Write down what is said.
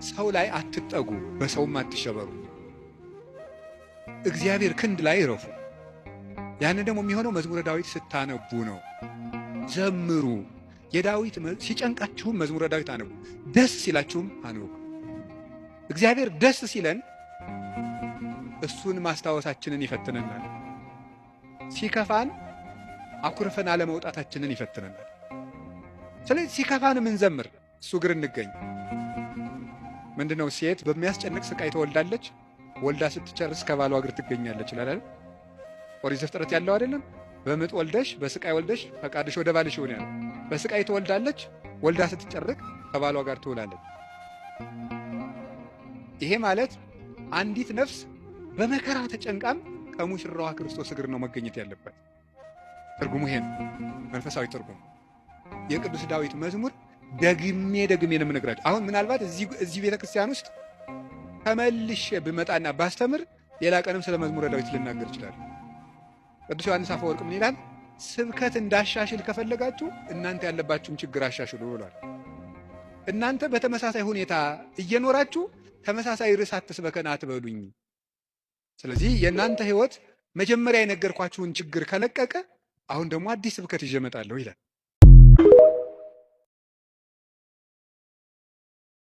ሰው ላይ አትጠጉ፣ በሰውም አትሸበሩ፣ እግዚአብሔር ክንድ ላይ እረፉ። ያንን ደግሞ የሚሆነው መዝሙረ ዳዊት ስታነቡ ነው። ዘምሩ። የዳዊት ሲጨንቃችሁም መዝሙረ ዳዊት አነቡ፣ ደስ ሲላችሁም አነቡ። እግዚአብሔር ደስ ሲለን እሱን ማስታወሳችንን ይፈትነናል። ሲከፋን አኩርፈን አለመውጣታችንን ይፈትነናል። ስለዚህ ሲከፋን ምን ዘምር እሱ እግር እንገኝ። ምንድነው? ሴት በሚያስጨንቅ ስቃይ ትወልዳለች፣ ወልዳ ስትጨርስ ከባሏ እግር ትገኛለች ይላል። ኦሪት ዘፍጥረት ያለው አይደለም? በምጥ ወልደሽ በስቃይ ወልደሽ ፈቃድሽ ወደ ባልሽ ይሁን ያለው። በስቃይ ትወልዳለች፣ ወልዳ ስትጨርቅ ከባሏ ጋር ትውላለች። ይሄ ማለት አንዲት ነፍስ በመከራ ተጨንቃም ከሙሽራዋ ክርስቶስ እግር ነው መገኘት ያለበት። ትርጉሙ ይሄ ነው፣ መንፈሳዊ ትርጉሙ። የቅዱስ ዳዊት መዝሙር ደግሜ ነው የምነግራችሁ። አሁን ምናልባት እዚህ ቤተክርስቲያን ውስጥ ተመልሼ ብመጣና ባስተምር ሌላ ቀንም ስለ መዝሙረ ዳዊት ልናገር ይችላል። ቅዱስ ዮሐንስ አፈወርቅ ምን ይላል? ስብከት እንዳሻሽል ከፈለጋችሁ እናንተ ያለባችሁን ችግር አሻሽሉ ብሏል። እናንተ በተመሳሳይ ሁኔታ እየኖራችሁ ተመሳሳይ ርዕስ አትስበከን አትበሉኝ። ስለዚህ የእናንተ ህይወት መጀመሪያ የነገርኳችሁን ችግር ከለቀቀ አሁን ደግሞ አዲስ ስብከት ይዤ እመጣለሁ ይላል።